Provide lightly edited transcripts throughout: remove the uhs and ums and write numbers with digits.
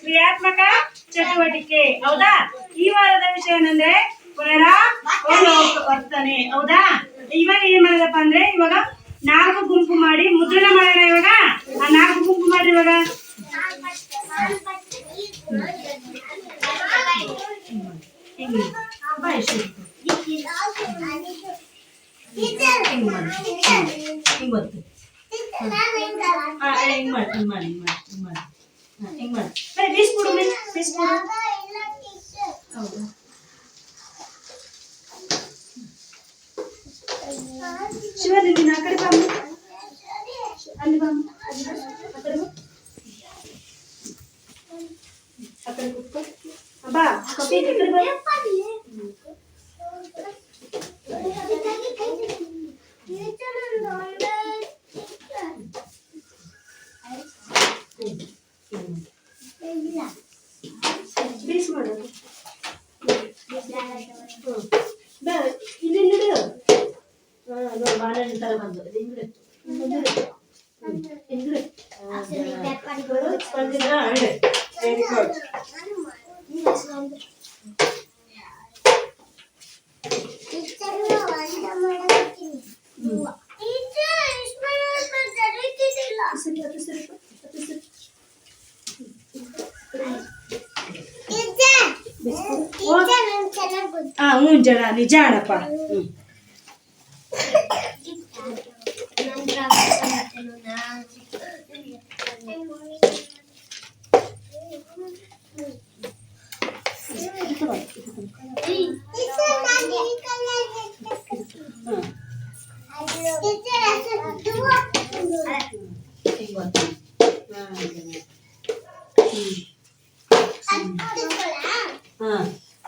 ಕ್ರಿಯಾತ್ಮಕ ಚಟುವಟಿಕೆ. ಹೌದಾ? ಈ ವಾರದ ವಿಷಯ ಏನಂದ್ರೆ ಪುನರಾವರ್ತನೆ. ಹೌದಾ? ಇವಾಗ ಏನ್ ಮಾಡೋದಪ್ಪ ಅಂದ್ರೆ ಇವಾಗ 4 ಗುಂಪು ಮಾಡಿ ಮುದ್ರಣ ಮಾಡೋಣ. ಇವಾಗ ಆ 4 ಗುಂಪು ಮಾಡ್ರಿ. ಇವಾಗ ಶಿವ ನೀನು ಆ ಕಡೆ ಬಾ, ಅಲ್ಲಿ ಬಾ, ಆ ಕಡೆ ಕೂತ್ಕೋ ಬಾ. ಕಪಿ ಈ ಕಡೆ ಬಾ. ಬೇಸ್ ಮಾಡೋದು ಇಲ್ಲಿ ನೋಡು. ಬಾಳೆಹಣ್ಣು ತರ ಬಂದು ವೆರಿ ಗುಡ್. ಹ್ಞೂ ಜನ ನಿಜ ಅಣ್ಣಪ್ಪ.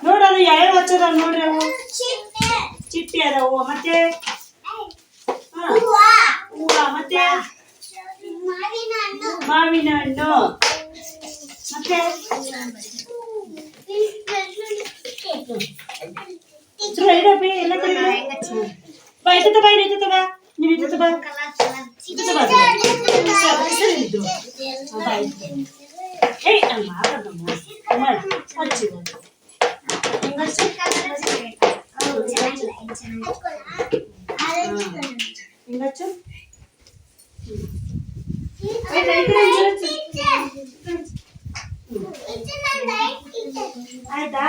ನೋಡೋದು ಯಾವ್ಯಾವ ಹಚ್ಚದ ನೋಡ್ರಿ. ಅವು ಚಿಟ್ಟೆ ಅದಾವು, ಮತ್ತೆ ಹೂವ, ಮತ್ತೆ ಮಾವಿನ ಹಣ್ಣು, ಮತ್ತೆ ಎಲ್ಲ ಕಡೆ ಬಾ. ನೀನು ಬಾ. ಆಯ್ತಾ?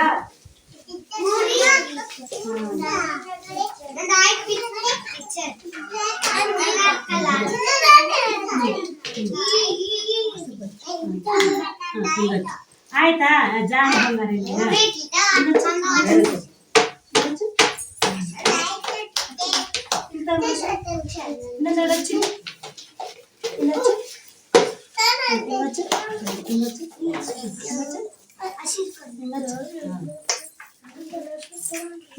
ಆಯ್ತಾ? ಜಾಣ ಬಂಗಾರ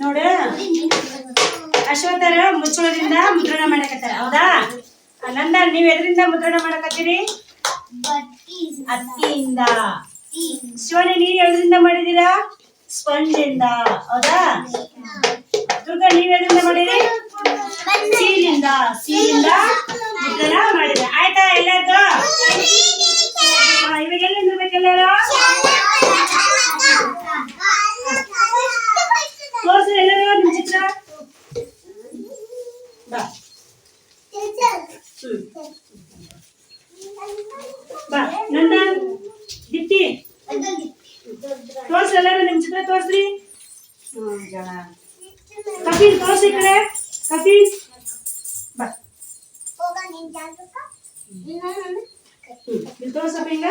ನೋಡ. ಅಶ್ವತ್ಥರ ಮುಚ್ಚಳದಿಂದ ಮುದ್ರಣ ಮಾಡಕತ್ತಾರ. ಹೌದಾ? ನಂದ ನೀವ್ ಎದ್ರಿಂದ ಮುದ್ರಣ ಮಾಡಕತ್ತೀರಿ? ಹತ್ತಿಯಿಂದ. ಶಿವನೇ ನೀವ್ ಎದ್ರಿಂದ ಮಾಡಿದೀರಾ? ಸ್ಪಂಜ್ ಇಂದ. ಹೌದಾ? ದುರ್ಗ ನೀವ್ ಎದ್ರಿಂದ ಮಾಡಿರಿ? ಸೀಲಿಂದ. ಮುದ್ರಣ ಮಾಡಿದ. ಆಯ್ತಾ ಎಲ್ಲಾರ್ದು? ಇವಾಗ ಎಲ್ಲಿ ನಿಂದಿರ್ಬೇಕೆಲ್ಲರೂ? ತೋರ್ಸಿ ಎಲ್ಲರೂ ನಿಮ್ ಚಿತ್ರ. ಬಾ ಬಾ ನಂದ ದಿಟ್ಟಿ ತೋರ್ಸಿ ಎಲ್ಲರೂ ನಿಮ್ ಚಿತ್ರ ತೋರ್ಸ್ರಿ. ಕಪಿಲ್ ತೋರ್ಸಿ ಕಡೆ. ಕಪಿಲ್ ಬಾ. ಇಲ್ಲಿ ತೋರ್ಸಪ್ಪ. ಹಿಂಗ